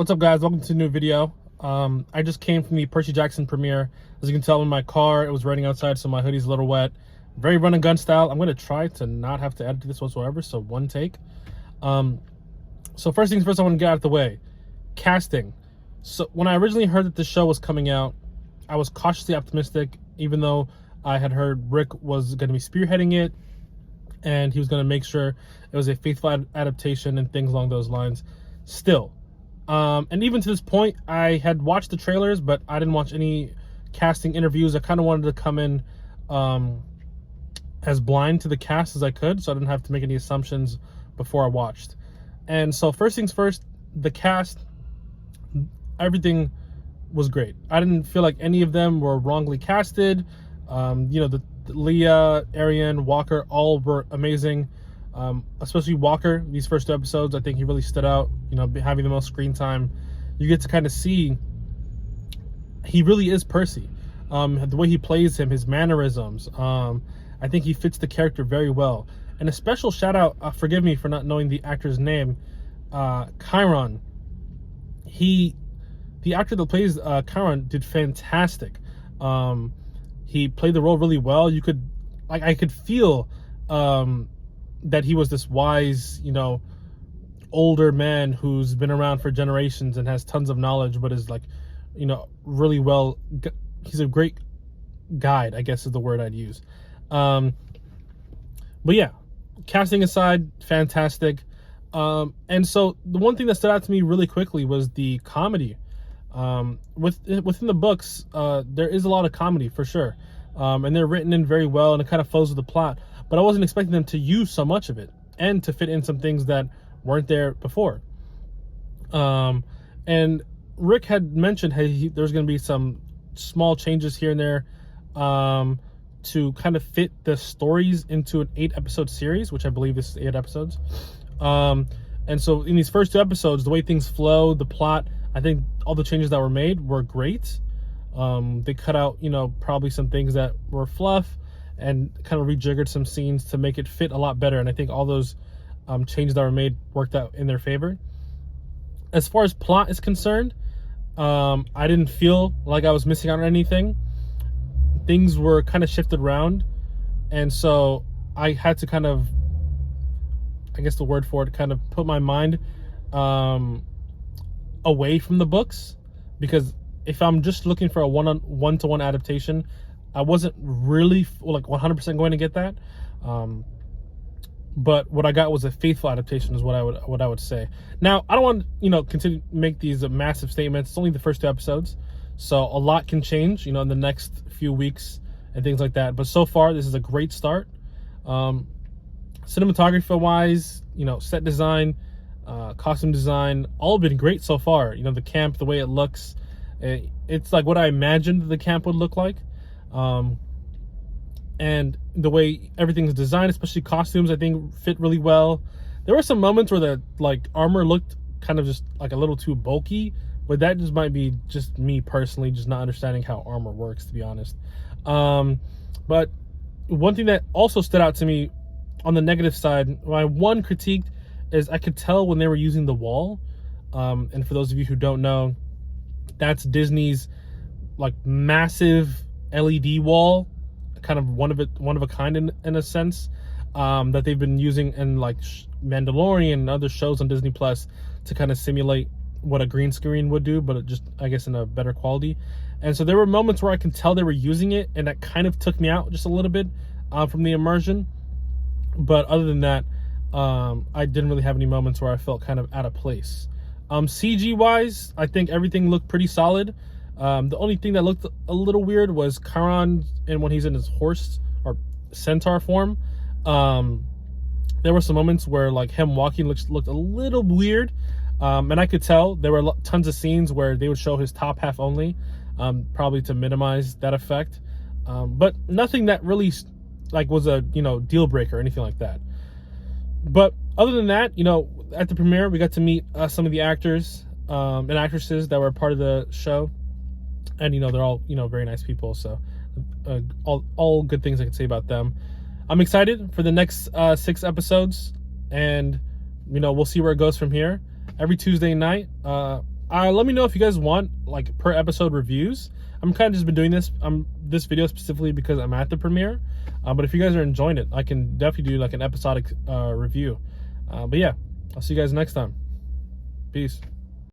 What's up, guys? Welcome to a new video. I just came from the Percy Jackson premiere. As you can tell in my car, it was raining outside, so my hoodie's a little wet. Very run and gun style. I'm going to try to not have to edit this whatsoever, so one take. So first things first, I want to get out of the way. Casting. So when I originally heard that the show was coming out, I was cautiously optimistic, even though I had heard Rick was going to be spearheading it, and he was going to make sure it was a faithful adaptation and things along those lines. Still, and even to this point, I had watched the trailers, but I didn't watch any casting interviews. I kind of wanted to come in as blind to the cast as I could, so I didn't have to make any assumptions before I watched. And so first things first, the cast, everything was great. I didn't feel like any of them were wrongly casted. The Leah, Arian, Walker, all were amazing. Especially Walker, these first two episodes, I think he really stood out, having the most screen time. You get to kind of see he really is Percy. The way he plays him, his mannerisms, I think he fits the character very well. And a special shout out, forgive me for not knowing the actor's name, Chiron. The actor that plays Chiron did fantastic. He played the role really well. I could feel that he was this wise, older man who's been around for generations and has tons of knowledge, but is really well. He's a great guide, I guess is the word I'd use. But yeah, casting aside, fantastic. And so the one thing that stood out to me really quickly was the comedy. Within the books, there is a lot of comedy for sure. And they're written in very well, and it kind of flows with the plot. But I wasn't expecting them to use so much of it and to fit in some things that weren't there before. And Rick had mentioned there's going to be some small changes here and there to kind of fit the stories into an 8-episode series, which I believe this is 8 episodes. And so in these first 2 episodes, the way things flow, the plot, I think all the changes that were made were great. They cut out, probably some things that were fluff and kind of rejiggered some scenes to make it fit a lot better. And I think all those changes that were made worked out in their favor. As far as plot is concerned, I didn't feel like I was missing out on anything. Things were kind of shifted around. And so I had to kind of, I guess the word for it, kind of put my mind away from the books, because if I'm just looking for a one-to-one adaptation, I wasn't really 100% going to get that. But what I got was a faithful adaptation, is what I would say. Now, I don't want to continue to make these massive statements. It's only the first 2 episodes, so a lot can change in the next few weeks and things like that. But so far, this is a great start. Cinematography wise, set design, costume design, all been great so far. The camp, the way it looks, it's like what I imagined the camp would look like. And the way everything's designed, especially costumes, I think fit really well. There were some moments where the armor looked kind of just a little too bulky, but that just might be just me personally just not understanding how armor works, to be honest. But one thing that also stood out to me on the negative side, my one critique is I could tell when they were using the wall. And for those of you who don't know, that's Disney's massive LED wall, kind of one of a kind in a sense, that they've been using in Mandalorian and other shows on Disney Plus to kind of simulate what a green screen would do, but just, I guess, in a better quality. And so there were moments where I can tell they were using it, and that kind of took me out just a little bit from the immersion. But other than that, I didn't really have any moments where I felt kind of out of place. CG wise, I think everything looked pretty solid. The only thing that looked a little weird was Chiron, and when he's in his horse or centaur form, there were some moments where him walking looked a little weird. And I could tell there were tons of scenes where they would show his top half only, probably to minimize that effect. But nothing that really was a deal breaker or anything like that. But other than that, at the premiere we got to meet some of the actors and actresses that were a part of the show, and they're all very nice people. So all good things I could say about them. I'm excited for the next 6 episodes, and we'll see where it goes from here. Every Tuesday night, let me know if you guys want like per episode reviews. I'm kind of just been doing this video specifically because I'm at the premiere. But if you guys are enjoying it, I can definitely do like an episodic review. But yeah, I'll see you guys next time. Peace.